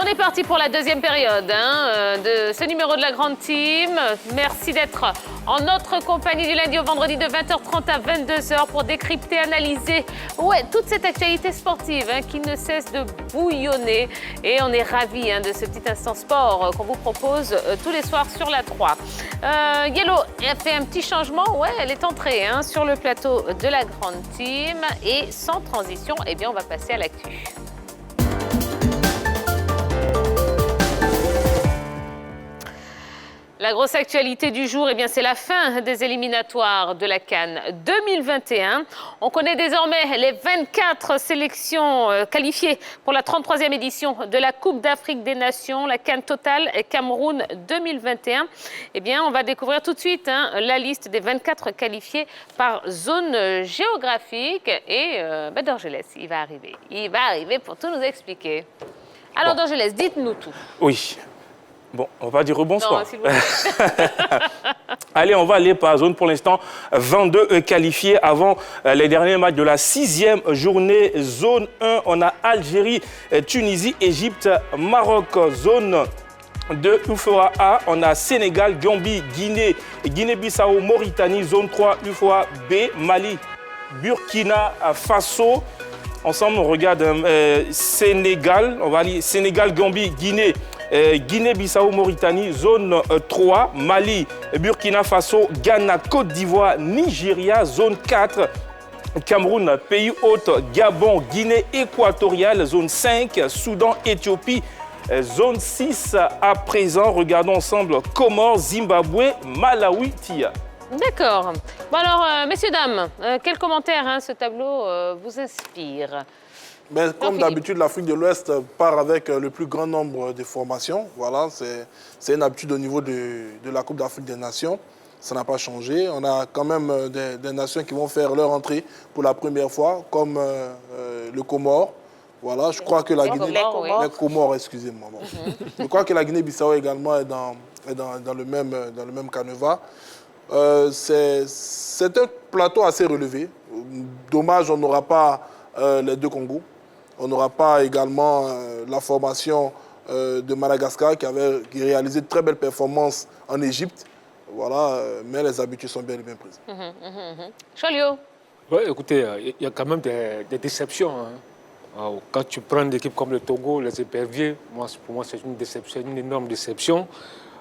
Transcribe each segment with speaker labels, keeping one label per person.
Speaker 1: on est parti pour la deuxième période de ce numéro de la grande team. Merci d'être en notre compagnie du lundi au vendredi de 20h30 à 22h pour décrypter, analyser toute cette actualité sportive qui ne cesse de bouillonner. Et on est ravis de ce petit instant sport qu'on vous propose tous les soirs sur la 3. Yellow a fait un petit changement. Elle est entrée sur le plateau de la grande team. Et sans transition, on va passer à l'actu. La grosse actualité du jour, c'est la fin des éliminatoires de la CAN 2021. On connaît désormais les 24 sélections qualifiées pour la 33e édition de la Coupe d'Afrique des Nations, la CAN Total Cameroun 2021. On va découvrir tout de suite la liste des 24 qualifiés par zone géographique. Et Dorgelès, il va arriver. Il va arriver pour tout nous expliquer. Alors Dorgelès, dites-nous tout.
Speaker 2: Oui. Bon, on va dire bonsoir.
Speaker 1: Non, s'il vous plaît.
Speaker 2: Allez, on va aller par zone. Pour l'instant, 22 qualifiés avant les derniers matchs de la 6e journée. Zone 1, on a Algérie, Tunisie, Égypte, Maroc. Zone 2, UFOA A, on a Sénégal, Gambie, Guinée, Guinée-Bissau, Mauritanie. Zone 3, UFOA B, Mali, Burkina Faso. Ensemble, on regarde Sénégal, on va aller Sénégal, Gambie, Guinée. Guinée-Bissau, Mauritanie, zone 3, Mali, Burkina Faso, Ghana, Côte d'Ivoire, Nigeria, zone 4, Cameroun, pays hôte, Gabon, Guinée équatoriale, zone 5, Soudan, Éthiopie, zone 6 à présent. Regardons ensemble Comores, Zimbabwe, Malawi, Tia.
Speaker 1: D'accord. Bon alors, messieurs, dames, quel commentaire ce tableau vous inspire ?
Speaker 3: Comme d'habitude, l'Afrique de l'Ouest part avec le plus grand nombre de formations. Voilà, c'est une habitude au niveau de la Coupe d'Afrique des Nations. Ça n'a pas changé. On a quand même des nations qui vont faire leur entrée pour la première fois, comme le Comore. Voilà, je crois que la Guinée... Les Comores, excusez-moi. Bon. Je crois que la Guinée-Bissau également est dans le même canevas. C'est un plateau assez relevé. Dommage, on n'aura pas les deux Congos. On n'aura pas également la formation de Madagascar qui réalisé de très belles performances en Égypte. Voilà, mais les habitudes sont bien et bien prises.
Speaker 1: Cholio.
Speaker 4: Oui, écoutez, il y a quand même des déceptions. Quand tu prends une équipe comme le Togo, les éperviers, pour moi c'est une déception, une énorme déception.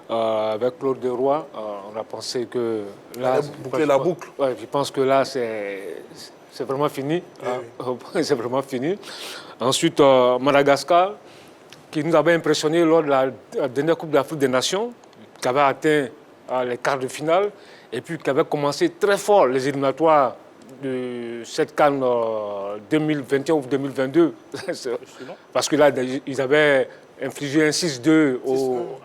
Speaker 4: Avec Claude Deroy, on a pensé que là...
Speaker 3: Boucler la boucle.
Speaker 4: Ouais, je pense que là, c'est vraiment fini. C'est vraiment fini. Ensuite, Madagascar, qui nous avait impressionné lors de la dernière Coupe d'Afrique des Nations, qui avait atteint les quarts de finale, et puis qui avait commencé très fort les éliminatoires de cette CAN 2021 ou 2022. Parce que là, ils avaient infligé un 6-2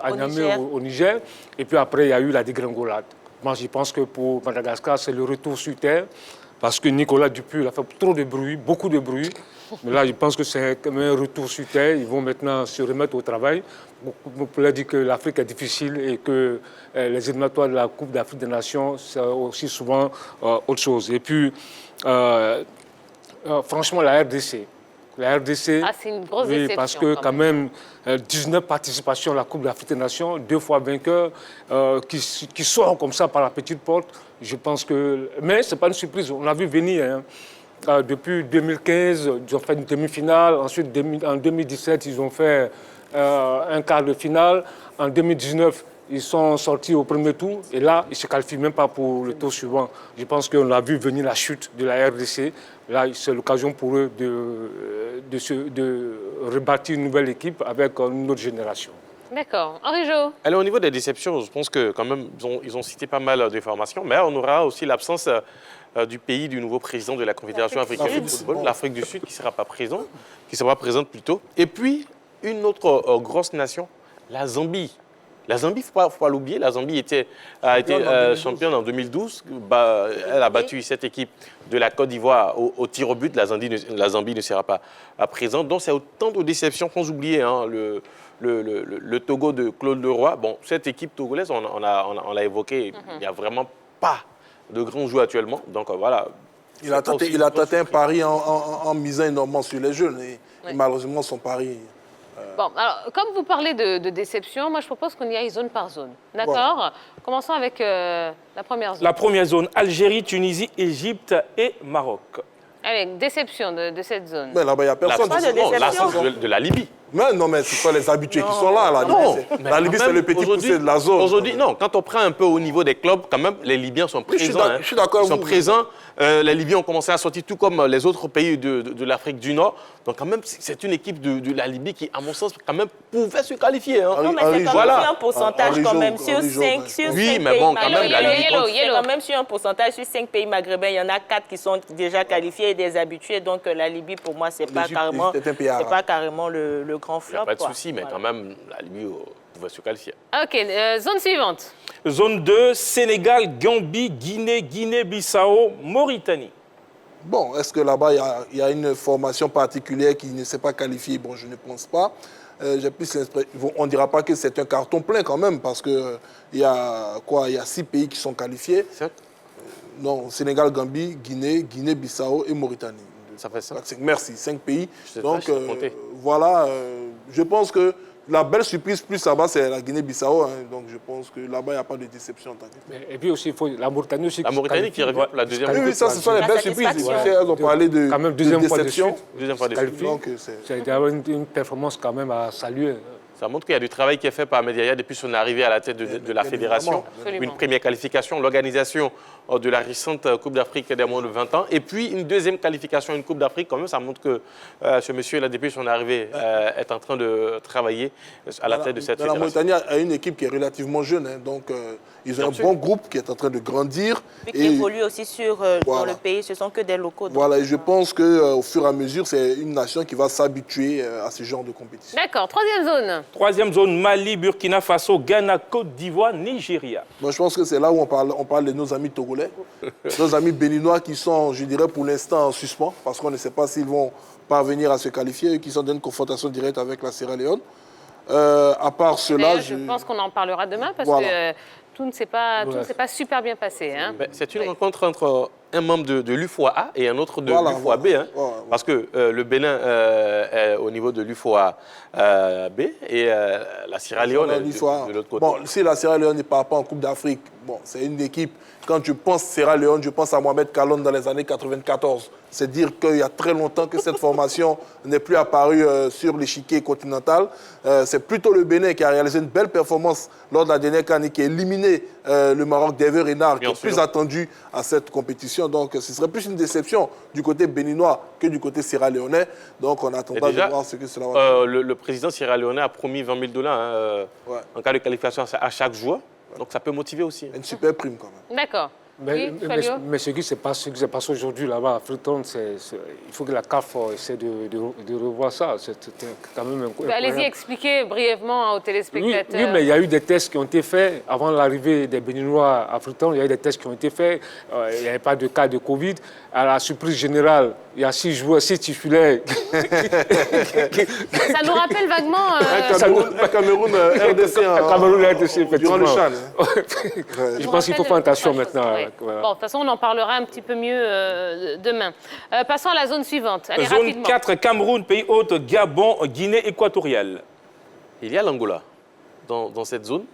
Speaker 4: à Niamey, au Niger. Et puis après, il y a eu la dégringolade. Moi, je pense que pour Madagascar, c'est le retour sur terre. Parce que Nicolas Dupuis a fait trop de bruit, beaucoup de bruit. Mais là, je pense que c'est quand même un retour sur terre. Ils vont maintenant se remettre au travail. On peut dire que l'Afrique est difficile et que les éliminatoires de la Coupe d'Afrique des Nations, c'est aussi souvent autre chose. Et puis, franchement, la RDC. La RDC,
Speaker 1: c'est une grosse déception.
Speaker 4: Parce que quand même 19 participations à la Coupe d'Afrique des Nations, 2 fois vainqueurs, qui sortent comme ça par la petite porte. Je pense que... Mais ce n'est pas une surprise, on l'a vu venir. Depuis 2015, ils ont fait une demi-finale. Ensuite, en 2017, ils ont fait un quart de finale. En 2019, ils sont sortis au premier tour. Et là, ils ne se qualifient même pas pour le tour suivant. Je pense qu'on a vu venir la chute de la RDC. Là, c'est l'occasion pour eux de rebâtir une nouvelle équipe avec une autre génération.
Speaker 1: D'accord. Henri Jo.
Speaker 5: Alors, au niveau des déceptions, je pense que quand même, ils ont cité pas mal de formations, mais on aura aussi l'absence du pays du nouveau président de la Confédération africaine de football, l'Afrique du Sud, qui ne sera pas présent, qui sera présente plutôt. Et puis, une autre grosse nation, la Zambie. La Zambie, il ne faut pas l'oublier, la Zambie a été championne en 2012. Elle a battu cette équipe de la Côte d'Ivoire au tir au but. La Zambie ne sera pas présente. Donc, c'est autant de déceptions sans oublier le Togo de Claude Leroy. Bon, cette équipe togolaise, on l'a évoqué, il n'y a vraiment pas de grands joueurs actuellement. Donc, voilà.
Speaker 3: Il a tenté un pari en misant énormément sur les jeunes. Et malheureusement, son pari
Speaker 1: Bon, alors, comme vous parlez de déception, moi je propose qu'on y aille zone par zone. D'accord? Commençons avec la première zone.
Speaker 2: La première zone, Algérie, Tunisie, Égypte et Maroc.
Speaker 1: Allez, déception de cette zone.
Speaker 3: Mais là-bas, il n'y a personne.
Speaker 5: L'absence de la Libye.
Speaker 3: Mais non, mais ce sont les habitués qui sont là. La Libye, c'est le petit poussé de la zone.
Speaker 5: Aujourd'hui, non, quand on prend un peu au niveau des clubs, quand même, les Libyens sont présents.
Speaker 3: Je suis d'accord
Speaker 5: Ils
Speaker 3: avec
Speaker 5: sont
Speaker 3: vous.
Speaker 5: présents. Les Libyens ont commencé à sortir, tout comme les autres pays de l'Afrique du Nord. Donc, quand même, c'est une équipe de la Libye qui, à mon sens, quand même, pouvait se qualifier. Hein.
Speaker 6: Non, mais c'est quand même sur un pourcentage quand même. Sur 5
Speaker 5: Oui, mais bon, quand même, la Libye compte.
Speaker 6: C'est quand même sur un pourcentage, sur 5 pays maghrébins, il y en a 4 qui sont déjà qualifiés et des habitués. Donc, la Libye, pour moi, c'est pas carrément le grand
Speaker 5: Il n'y a
Speaker 6: flop.
Speaker 5: pas de souci, mais quand même, la Libye pouvait se qualifier.
Speaker 1: OK, zone suivante.
Speaker 2: Zone 2, Sénégal, Gambie, Guinée, Guinée-Bissau, Mauritanie.
Speaker 3: Bon, est-ce que là-bas, il y a une formation particulière qui ne s'est pas qualifiée? Bon, je ne pense pas. J'ai plus l'impression, on ne dira pas que c'est un carton plein quand même, parce qu'il y a 6 pays qui sont qualifiés. Non, Sénégal, Gambie, Guinée, Guinée-Bissau et Mauritanie.
Speaker 5: Ça fait 5.
Speaker 3: Merci, 5 pays. Donc,
Speaker 5: voilà.
Speaker 3: je pense que la belle surprise plus là-bas, c'est la Guinée-Bissau. Hein. Donc, je pense que là-bas, il n'y a pas de déception.
Speaker 4: Et puis aussi, il faut la Mauritanie aussi.
Speaker 5: La Mauritanie qui revient pour la deuxième
Speaker 3: Oui, ça, ce sont les belles surprises. Elles ont parlé de
Speaker 4: quand même deuxième fois de
Speaker 3: déception.
Speaker 4: suite.
Speaker 5: Deuxième fois de suite.
Speaker 3: Donc,
Speaker 4: C'est une performance quand même à saluer.
Speaker 5: Ça montre qu'il y a du travail qui est fait par Mediaya depuis son arrivée à la tête de la fédération. Une première qualification, l'organisation de la récente Coupe d'Afrique des moins de 20 ans. Et puis une deuxième qualification, une Coupe d'Afrique. Quand même, ça montre que ce monsieur, là, depuis son arrivée, est en train de travailler à la tête de cette fédération.
Speaker 3: La Mauritanie a une équipe qui est relativement jeune. Hein, donc, ils ont un bon groupe qui est en train de grandir.
Speaker 6: Et qui évolue aussi dans le pays. Ce ne sont que des locaux.
Speaker 3: Voilà, et je pense qu'au fur et à mesure, c'est une nation qui va s'habituer à ce genre de compétition.
Speaker 1: D'accord, troisième zone.
Speaker 2: Troisième zone, Mali, Burkina Faso, Ghana, Côte d'Ivoire, Nigeria.
Speaker 3: Moi, je pense que c'est là où on parle de nos amis togolais, nos amis béninois qui sont, je dirais, pour l'instant en suspens, parce qu'on ne sait pas s'ils vont parvenir à se qualifier, et qui sont dans une confrontation directe avec la Sierra Leone. À part cela,
Speaker 1: je pense qu'on en parlera demain, parce que tout ne s'est pas super bien passé. Hein.
Speaker 5: C'est une rencontre entre un membre de l'UFOA et un autre de l'UFOA-B. Hein, parce que le Bénin est au niveau de l'UFOA-B et la Sierra Leone est de l'autre côté.
Speaker 3: Bon, si la Sierra Leone ne part pas en Coupe d'Afrique, bon, c'est une équipe. Quand je pense Sierra Leone, je pense à Mohamed Kalon dans les années 94. C'est dire qu'il y a très longtemps que cette formation n'est plus apparue sur l'échiquier continental. C'est plutôt le Bénin qui a réalisé une belle performance lors de la dernière CAN, qui a éliminé le Maroc d'Hervé Renard, qui est plus attendu à cette compétition. Donc, ce serait plus une déception du côté béninois que du côté sierra-léonais. Donc, on attendra de voir ce que cela va faire.
Speaker 5: Le président sierra-léonais a promis 20 000 $ en cas de qualification à chaque joueur. Donc, ça peut motiver aussi.
Speaker 3: Une super prime, quand même.
Speaker 1: D'accord.
Speaker 4: Mais ce qui se passe aujourd'hui là-bas à Freetown, il faut que la CAF essaie de revoir ça. C'est quand même
Speaker 1: Allez-y, expliquez brièvement aux téléspectateurs.
Speaker 4: Oui, mais il y a eu des tests qui ont été faits avant l'arrivée des Béninois à Freetown. Il y a eu des tests qui ont été faits. Il n'y avait pas de cas de Covid. À la surprise générale, il y a 6 joueurs, 6 titulaires.
Speaker 1: Ça nous rappelle vaguement...
Speaker 3: Cameroun, RDC.
Speaker 4: Cameroun, RDC, effectivement.
Speaker 3: Durant le Chan.
Speaker 4: Je pense qu'il faut faire attention maintenant.
Speaker 1: Ouais.
Speaker 4: Voilà.
Speaker 1: Bon, de toute façon, on en parlera un petit peu mieux demain. Passons à la zone suivante. Allez,
Speaker 2: zone
Speaker 1: rapidement.
Speaker 2: 4, Cameroun, pays hôte, Gabon, Guinée équatoriale.
Speaker 5: Il y a l'Angola dans cette zone.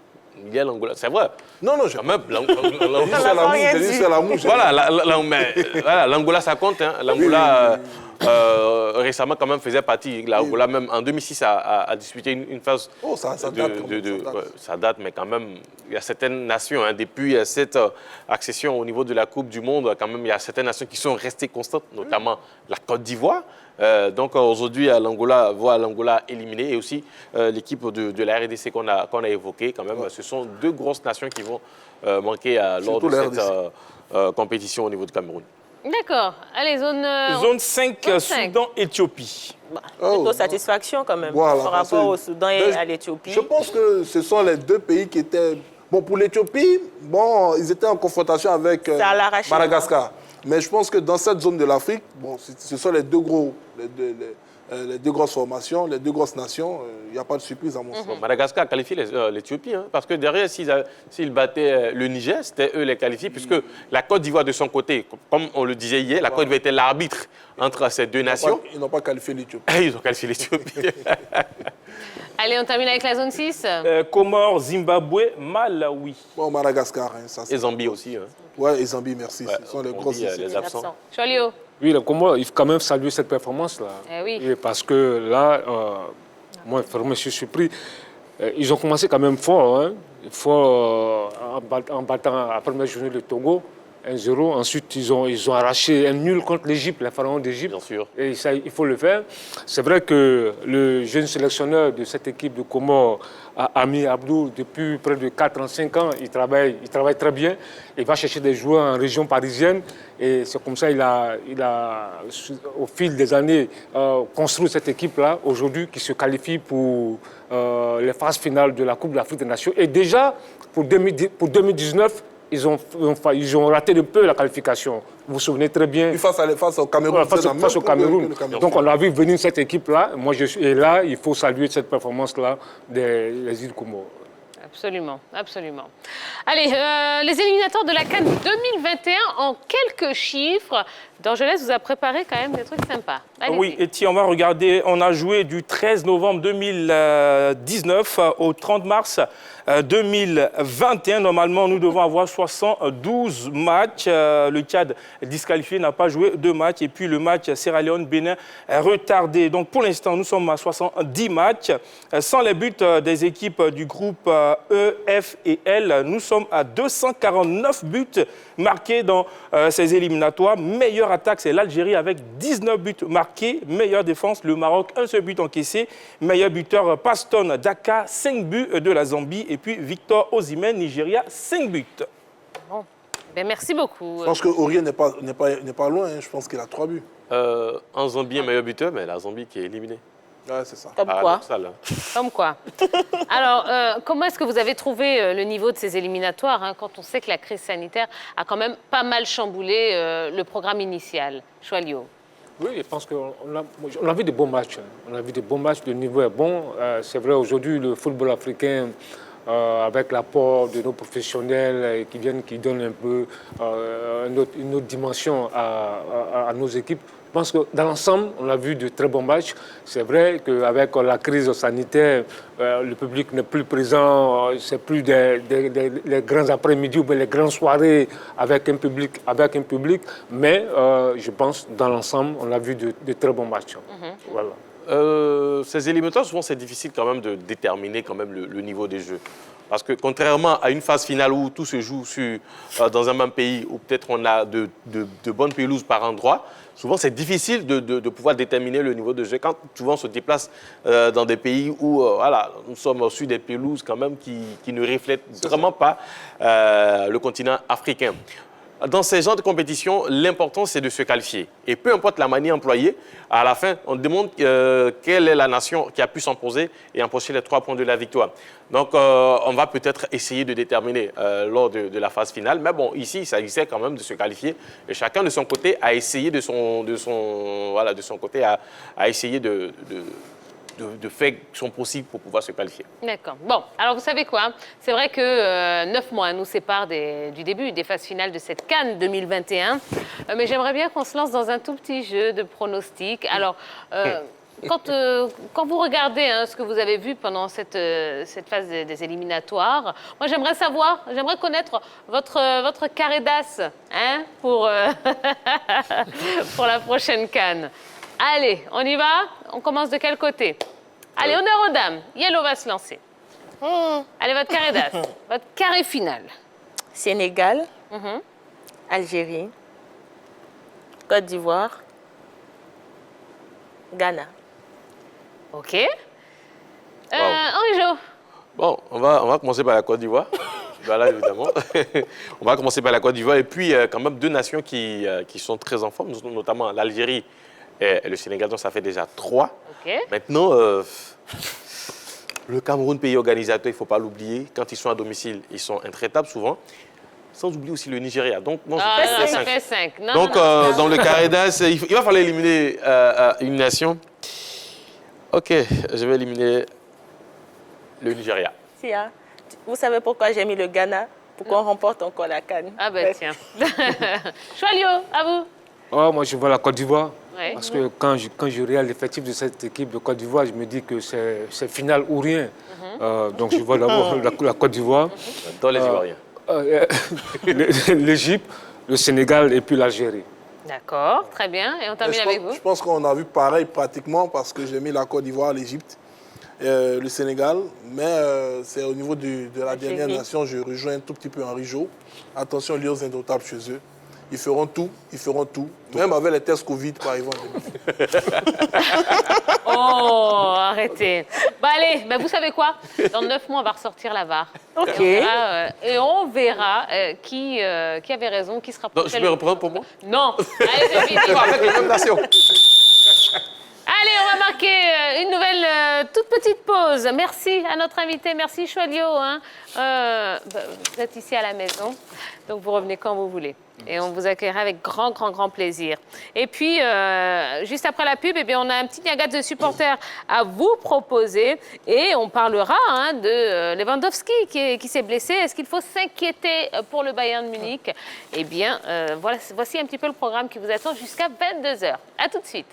Speaker 5: Il y a l'Angola. C'est vrai.
Speaker 3: Non,
Speaker 5: Quand même, l'Angola.
Speaker 3: C'est la mouche.
Speaker 5: Voilà, l'Angola, ça compte. Hein. L'Angola, récemment, quand même, faisait partie. L'Angola, même en 2006, a disputé une phase.
Speaker 3: Oh, ça date.
Speaker 5: Ça date, mais quand même, il y a certaines nations, hein, depuis cette accession au niveau de la Coupe du Monde, quand même, il y a certaines nations qui sont restées constantes, notamment la Côte d'Ivoire. Donc aujourd'hui, l'Angola voit l'Angola éliminé et aussi l'équipe de la RDC qu'on a évoquée. Quand même, ce sont 2 grosses nations qui vont manquer lors de cette compétition au niveau du Cameroun.
Speaker 1: D'accord. Allez,
Speaker 2: zone 5, Soudan, Éthiopie.
Speaker 6: Plutôt satisfaction quand même
Speaker 3: Voilà,
Speaker 6: par rapport au Soudan et à l'Éthiopie.
Speaker 3: Je pense que ce sont les 2 pays qui étaient... Bon, pour l'Éthiopie, bon, ils étaient en confrontation avec Madagascar. Mais je pense que dans cette zone de l'Afrique, bon, ce sont les 2 grosses formations, les 2 grosses nations. Il n'y a pas de surprise à mon sens.
Speaker 5: Madagascar a qualifié l'Éthiopie, hein, parce que derrière, s'ils battaient le Niger, c'était eux les qualifiés, puisque la Côte d'Ivoire, de son côté, comme on le disait hier, la Côte d'Ivoire était l'arbitre entre ces 2 nations.
Speaker 3: Ils n'ont pas qualifié l'Éthiopie.
Speaker 5: Ils ont qualifié l'Éthiopie.
Speaker 1: Allez, on termine avec la zone 6.
Speaker 2: Comores, Zimbabwe, Malawi.
Speaker 3: Bon, Madagascar, hein, ça.
Speaker 5: Et Zambie aussi. Hein.
Speaker 3: Ouais, et Zambie, merci.
Speaker 5: Ouais,
Speaker 3: Ce sont les
Speaker 5: on
Speaker 3: grosses
Speaker 5: dit,
Speaker 3: équipes.
Speaker 5: les absents.
Speaker 1: Cholio.
Speaker 4: Oui, le Comores, il faut quand même saluer cette performance-là.
Speaker 1: Eh oui.
Speaker 4: Et parce que là, moi, vraiment, je suis surpris. Ils ont commencé quand même fort, hein. Fort en battant la première journée de Togo, 1-0. Ensuite, ils ont arraché un nul contre l'Égypte, les pharaons d'Égypte.
Speaker 5: Bien sûr.
Speaker 4: Et ça, il faut le faire. C'est vrai que le jeune sélectionneur de cette équipe de Comores, Ami Abdou, depuis près de 4 ans, 5 ans, il travaille très bien. Il va chercher des joueurs en région parisienne. Et c'est comme ça qu'il a, au fil des années, construit cette équipe-là, aujourd'hui, qui se qualifie pour les phases finales de la Coupe d'Afrique des Nations. Et déjà, pour 2019, ils ont raté de peu la qualification. Vous vous souvenez très bien.
Speaker 3: Face au Cameroun.
Speaker 4: Face au Cameroun. Donc on a vu venir cette équipe-là. Et là, il faut saluer cette performance-là des îles Comores.
Speaker 1: Absolument, absolument. Allez, les éliminatoires de la CAN 2021 en quelques chiffres. Dorgelès vous a préparé quand même des trucs sympas. Allez-y.
Speaker 2: Oui, Etienne, on va regarder. On a joué du 13 novembre 2019 au 30 mars 2021. Normalement, nous devons avoir 72 matchs. Le Tchad disqualifié n'a pas joué 2 matchs. Et puis le match Sierra Leone-Bénin retardé. Donc pour l'instant, nous sommes à 70 matchs. Sans les buts des équipes du groupe E, F et L, nous sommes à 249 buts marqués dans ces éliminatoires. Meilleure attaque, c'est l'Algérie avec 19 buts marqués. Meilleure défense, le Maroc, 1 seul but encaissé. Meilleur buteur, Paston Daka, 5 buts de la Zambie. Et puis Victor Osimhen, Nigeria, 5 buts.
Speaker 1: Bon. Ben, merci beaucoup.
Speaker 3: Je pense que Aurier n'est pas loin. Hein. Je pense qu'il a 3 buts.
Speaker 5: En Zambie, un meilleur buteur, mais la Zambie qui est éliminée.
Speaker 3: Ouais, c'est ça.
Speaker 6: Comme quoi.
Speaker 1: Comme quoi. Alors, comment est-ce que vous avez trouvé le niveau de ces éliminatoires, hein, quand on sait que la crise sanitaire a quand même pas mal chamboulé le programme initial? Choualio.
Speaker 4: Oui, je pense qu'on a vu de bons matchs. On a vu de bons matchs, le niveau est bon. C'est vrai, aujourd'hui, le football africain, avec l'apport de nos professionnels qui donnent un peu une autre dimension à nos équipes. Je pense que dans l'ensemble, on a vu de très bons matchs. C'est vrai qu'avec la crise sanitaire, le public n'est plus présent. C'est plus les grands après-midi ou les grandes soirées avec un public. Mais je pense dans l'ensemble, on a vu de très bons matchs. Voilà.
Speaker 5: Ces éliminatoires, souvent, c'est difficile quand même de déterminer quand même le niveau des jeux. Parce que contrairement à une phase finale où tout se joue dans un même pays, où peut-être on a de bonnes pelouses par endroit, souvent c'est difficile de pouvoir déterminer le niveau de jeu. Quand souvent on se déplace dans des pays où voilà, nous sommes sur des pelouses quand même qui ne reflètent vraiment pas le continent africain. Dans ces genres de compétitions, l'important, c'est de se qualifier. Et peu importe la manière employée, à la fin, on demande quelle est la nation qui a pu s'imposer et empocher les 3 points de la victoire. Donc, on va peut-être essayer de déterminer lors de la phase finale. Mais bon, ici, il s'agissait quand même de se qualifier. Et chacun de son côté a essayé de son côté à essayer de faire son possible pour pouvoir se qualifier.
Speaker 1: D'accord. Bon, alors vous savez quoi? C'est vrai que 9 mois nous séparent du début des phases finales de cette CAN 2021. Mais j'aimerais bien qu'on se lance dans un tout petit jeu de pronostics. Alors, quand vous regardez ce que vous avez vu pendant cette phase des éliminatoires, moi j'aimerais connaître votre carré d'as pour la prochaine CAN. Allez, on y va? On commence de quel côté? Allez, honneur aux dames. Yellow va se lancer. Allez, votre carré d'as. Votre carré final.
Speaker 6: Sénégal, Algérie, Côte d'Ivoire, Ghana.
Speaker 1: OK. Henri-Jo.
Speaker 5: Bon, on va commencer par la Côte d'Ivoire. Voilà, évidemment. On va commencer par la Côte d'Ivoire. Et puis, quand même, 2 nations qui sont très en forme, notamment l'Algérie et le Sénégal. Donc, ça fait déjà 3.
Speaker 1: OK.
Speaker 5: Maintenant, le Cameroun, pays organisateur, il ne faut pas l'oublier. Quand ils sont à domicile, ils sont intraitables souvent. Sans oublier aussi le Nigeria. Donc, moi,
Speaker 1: ça fait 5.
Speaker 5: Donc, dans le carré d'as, il va falloir éliminer une nation. OK, je vais éliminer le Nigeria.
Speaker 6: Sia, vous savez pourquoi j'ai mis le Ghana? Pour qu'on remporte encore la CAN.
Speaker 1: Ah ben tiens. Choualio, à vous.
Speaker 4: Oh, moi, je vois la Côte d'Ivoire.
Speaker 1: Ouais.
Speaker 4: Parce que quand je regarde l'effectif de cette équipe de Côte d'Ivoire, je me dis que c'est final ou rien. Donc je vois d'abord la Côte d'Ivoire.
Speaker 5: Dans les Ivoiriens.
Speaker 4: L'Égypte, le Sénégal et puis l'Algérie.
Speaker 1: D'accord, très bien. Et on termine avec vous.
Speaker 3: Je pense qu'on a vu pareil pratiquement parce que j'ai mis la Côte d'Ivoire, l'Égypte, le Sénégal. Mais c'est au niveau de la dernière nation, je rejoins un tout petit peu Henri Jo. Attention, liés aux indomptables chez eux. Ils feront tout. Même avec les tests Covid, par exemple.
Speaker 1: Oh, arrêtez. Bah allez, vous savez quoi? Dans 9 mois, on va ressortir la VAR.
Speaker 6: OK.
Speaker 1: Et on verra qui avait raison, qui sera
Speaker 5: Donc, je peux reprendre pour moi?
Speaker 1: Non. Allez, c'est fini.
Speaker 5: Avec les mêmes nations.
Speaker 1: Allez, on va marquer une nouvelle toute petite pause. Merci à notre invité, merci Choilio. Vous êtes ici à la maison, donc vous revenez quand vous voulez. Et on vous accueillera avec grand plaisir. Et puis, juste après la pub, on a un petit niagat de supporters à vous proposer. Et on parlera de Lewandowski qui s'est blessé. Est-ce qu'il faut s'inquiéter pour le Bayern de Munich? Eh bien, voici un petit peu le programme qui vous attend jusqu'à 22h. À tout de suite.